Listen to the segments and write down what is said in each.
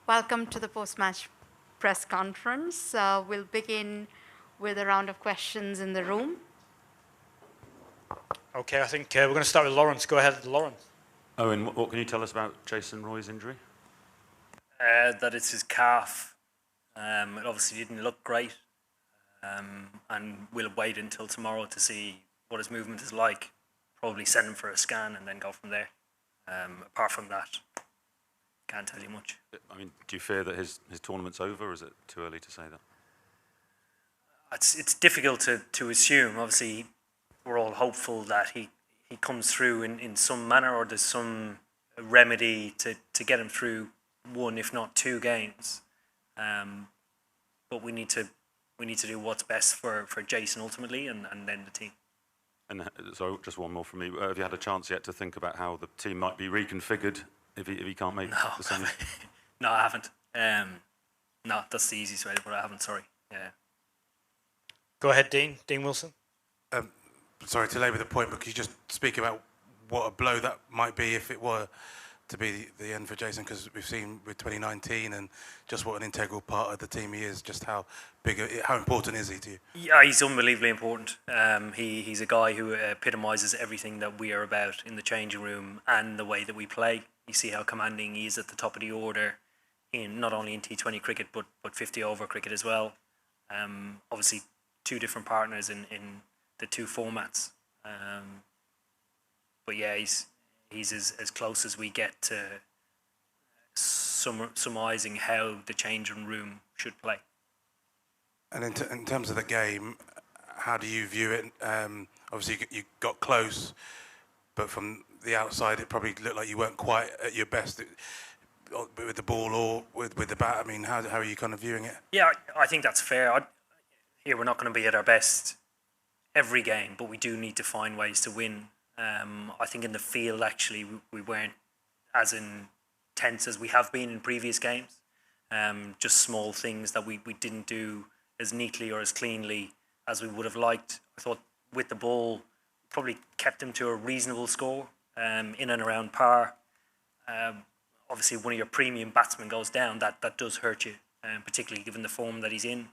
Welcome to the post-match press conference. We'll begin with a round of questions in the room. Okay, I think we're going to start with Lawrence. Go ahead, Lawrence. Owen, what can you tell us about Jason Roy's injury? That it's his calf. It obviously didn't look great, and we'll wait until tomorrow to see what his movement is like. Probably send him for a scan and then go from there. Apart from that, can't tell you much. I mean, do you fear that his tournament's over, or is it too early to say that? It's difficult to assume. Obviously, we're all hopeful that he comes through in some manner, or there's some remedy to get him through one, if not two games. But we need to do what's best for Jason ultimately, and then the team. And so, just one more from me. Have you had a chance yet to think about how the team might be reconfigured if he can't make the semi? No, I haven't. No, that's the easiest way to put it. I haven't. Sorry. Yeah. Go ahead, Dean Wilson. Sorry to labour the point, but could you just speak about what a blow that might be if it were to be the end for Jason? Because we've seen with 2019 and just what an integral part of the team he is. Just how important is he to you? Yeah, he's unbelievably important. He's a guy who epitomises everything that we are about in the changing room and the way that we play. You see how commanding he is at the top of the order, in not only in T20 cricket but 50 over cricket as well. Obviously, two different partners in the two formats. But yeah, he's as close as we get to summarising how the changing room should play. And in terms of the game, how do you view it? Obviously, you got close, but from the outside, it probably looked like you weren't quite at your best with the ball or with the bat. I mean, how are you kind of viewing it? Yeah, I think that's fair. Here, we're not going to be at our best every game, but we do need to find ways to win. I think in the field, actually, we weren't as intense as we have been in previous games. Just small things that we didn't do as neatly or as cleanly as we would have liked. I thought with the ball, probably kept him to a reasonable score, in and around par. Obviously, one of your premium batsmen goes down, that does hurt you, particularly given the form that he's in.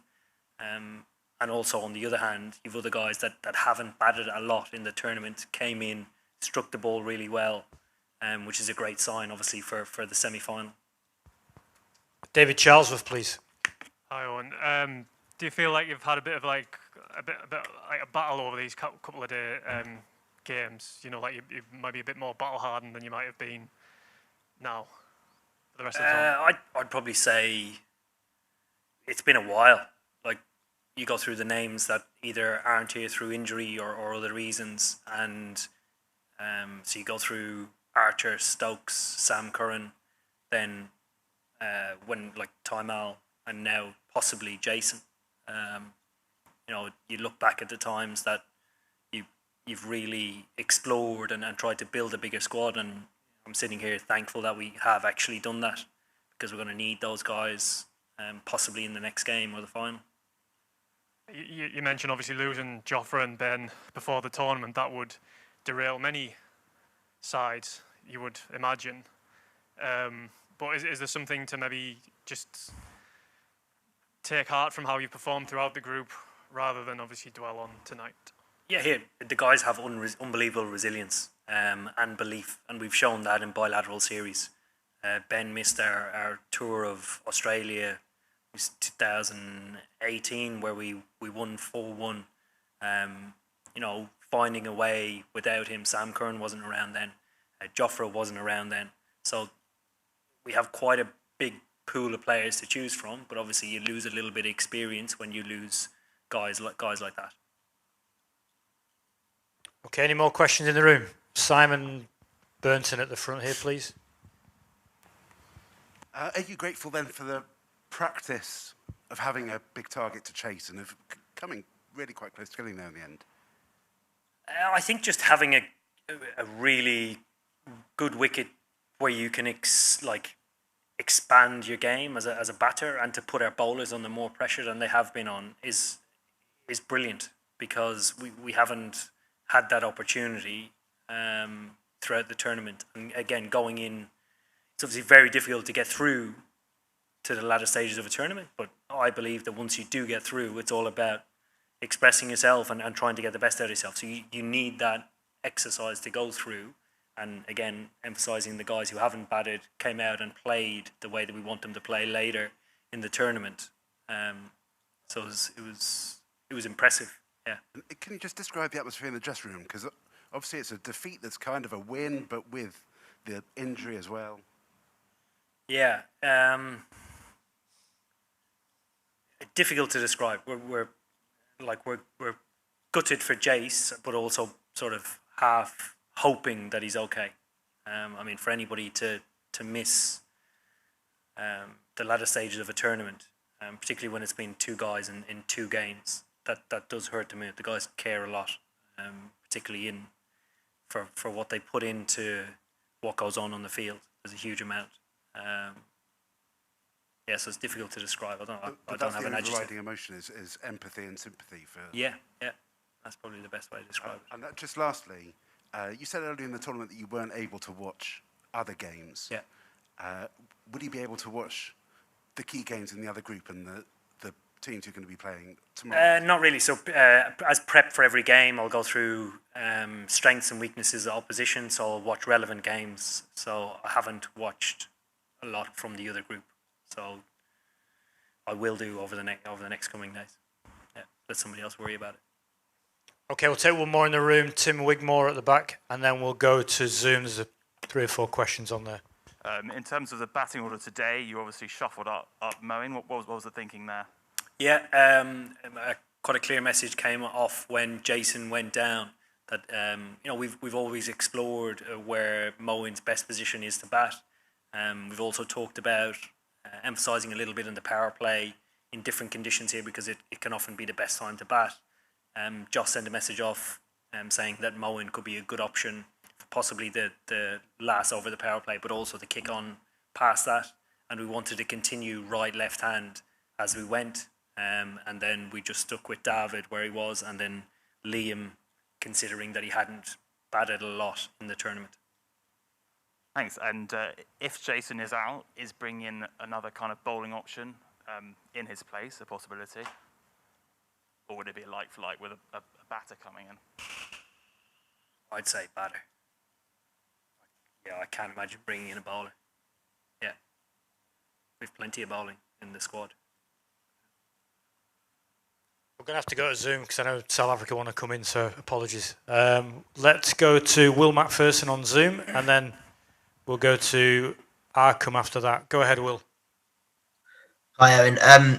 And also, on the other hand, you've other guys that haven't batted a lot in the tournament, came in, struck the ball really well, which is a great sign, obviously, for the semi-final. David Charlesworth, please. Hi, Owen. Do you feel like you've had a bit like a battle over these couple of games? You know, like you might be a bit more battle hardened than you might have been now for the rest of the time. I'd probably say it's been a while. Like, you go through the names that either aren't here through injury or other reasons, and so you go through Archer, Stokes, Sam Curran, then when like Taimal, and now possibly Jason. You look back at the times that you've really explored and tried to build a bigger squad, and I'm sitting here thankful that we have actually done that, because we're going to need those guys possibly in the next game or the final. You mentioned obviously losing Jofra and Ben before the tournament. That would derail many sides, you would imagine. But is there something to maybe just take heart from how you performed throughout the group rather than obviously dwell on tonight? Yeah, here, the guys have unbelievable resilience and belief, and we've shown that in bilateral series. Ben missed our tour of Australia. It was 2018 where we won 4-1. Finding a way without him. Sam Curran wasn't around then. Jofra wasn't around then. So we have quite a big pool of players to choose from, but obviously you lose a little bit of experience when you lose guys like that. Okay, any more questions in the room? Simon Burnton at the front here, please. Are you grateful then for the practice of having a big target to chase and of coming really quite close to getting there in the end? I think just having a really good wicket where you can expand your game as a batter, and to put our bowlers under more pressure than they have been on is brilliant, because we haven't had that opportunity throughout the tournament. And again, going in, it's obviously very difficult to get through to the latter stages of a tournament. But I believe that once you do get through, it's all about expressing yourself and trying to get the best out of yourself. So you need that exercise to go through. And again, emphasising the guys who haven't batted came out and played the way that we want them to play later in the tournament. So it was impressive. Yeah. Can you just describe the atmosphere in the dressing room? Because obviously it's a defeat that's kind of a win, but with the injury as well. Yeah. Difficult to describe. We're gutted for Jace, but also sort of half hoping that he's okay. I mean, for anybody to miss the latter stages of a tournament, particularly when it's been two guys in two games, that does hurt them. The guys care a lot, particularly for what they put into what goes on the field. There's a huge amount. Yeah, so it's difficult to describe. I don't have an the adjective. overriding emotion is empathy and sympathy for. Yeah, that's probably the best way to describe it. And that, just lastly, you said earlier in the tournament that you weren't able to watch other games. Yeah. Would you be able to watch the key games in the other group and the teams you're going to be playing tomorrow? Not really. So as prep for every game, I'll go through strengths and weaknesses of opposition. So I'll watch relevant games. So I haven't watched a lot from the other group. So I will do over the next coming days. Yeah, let somebody else worry about it. Okay, we'll take one more in the room. Tim Wigmore at the back, and then we'll go to Zoom. There's 3 or 4 questions on there. In terms of the batting order today, you obviously shuffled up Moeen. What was the thinking there? Yeah, quite a clear message came off when Jason went down that we've always explored where Moeen's best position is to bat. We've also talked about emphasising a little bit in the power play in different conditions here because it can often be the best time to bat. Josh sent a message off saying that Moeen could be a good option for possibly the last over the power play, but also to kick on past that. And we wanted to continue right, left hand as we went. And then we just stuck with David where he was, and then Liam, considering that he hadn't batted a lot in the tournament. Thanks. And if Jason is out, is bringing in another kind of bowling option in his place a possibility? Or would it be a like for like with a batter coming in? I'd say batter. Yeah, I can't imagine bringing in a bowler. Yeah. We've plenty of bowling in the squad. We're going to have to go to Zoom because I know South Africa want to come in, so apologies. Let's go to Will McPherson on Zoom, and then we'll go to Arkham after that. Go ahead, Will. Hi, Owen.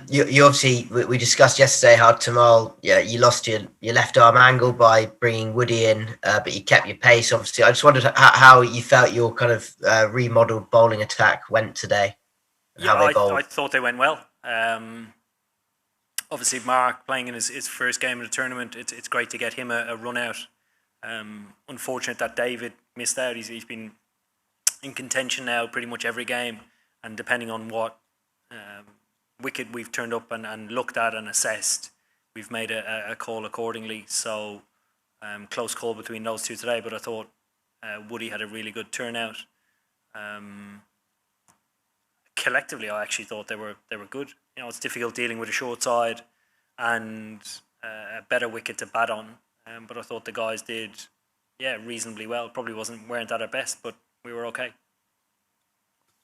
You obviously, we discussed yesterday how Tamal, you lost your left arm angle by bringing Woody in, but you kept your pace, obviously. I just wondered how you felt your kind of remodeled bowling attack went today. Yeah, I thought they went well. Obviously, Mark playing in his first game of the tournament, it's great to get him a run out. Unfortunate that David missed out. He's been in contention now pretty much every game, and depending on what wicket we've turned up and looked at and assessed, we've made a call accordingly. So close call between those two today, but I thought Woody had a really good turnout. Collectively, I actually thought they were good. You know, it's difficult dealing with a short side and a better wicket to bat on, but I thought the guys did reasonably well. Probably weren't at our best, but we were okay.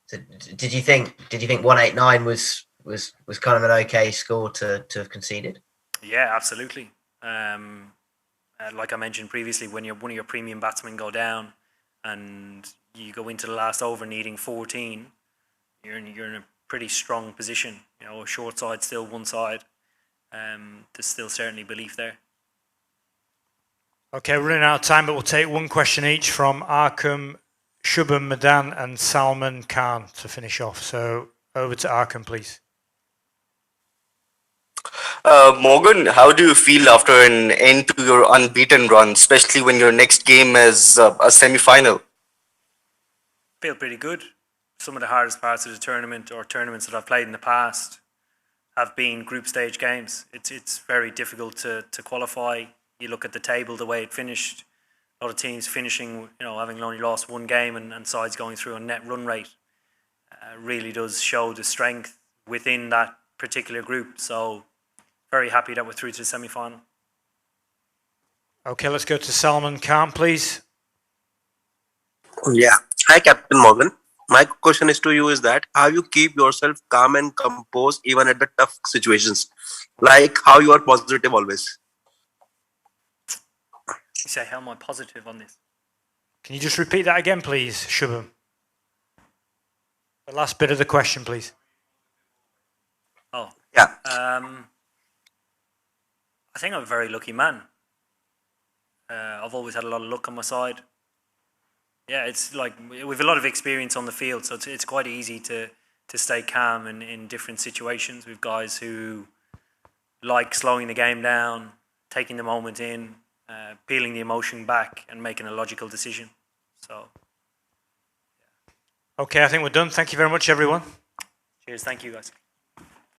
So did you think 189 was kind of an okay score to have conceded? Yeah, absolutely. Like I mentioned previously, when one of your premium batsmen go down and you go into the last over needing 14, you're in a pretty strong position. You know, a short side still one side. There's still certainly belief there. Okay, we're running out of time, but we'll take one question each from Arkham, Shubham Madan and Salman Khan to finish off. So over to Arkham, please. Morgan, how do you feel after an end to your unbeaten run, especially when your next game is a semi-final? Feel pretty good. Some of the hardest parts of the tournament or tournaments that I've played in the past have been group stage games. It's very difficult to qualify. You look at the table, the way it finished. A lot of teams finishing, having only lost one game and sides going through a net run rate really does show the strength within that particular group. So very happy that we're through to the semi-final. Okay, let's go to Salman Khan, please. Yeah. Hi, Captain Morgan. My question is to you is that how you keep yourself calm and composed even at the tough situations? Like how you are positive always. You say, how am I positive on this? Can you just repeat that again, please, Shubham? The last bit of the question, please. Oh. Yeah. I think I'm a very lucky man. I've always had a lot of luck on my side. Yeah, it's like we've a lot of experience on the field, so it's quite easy to stay calm in different situations with guys who like slowing the game down, taking the moment in, peeling the emotion back and making a logical decision. So, okay, I think we're done. Thank you very much, everyone. cheers. Thank you, guys.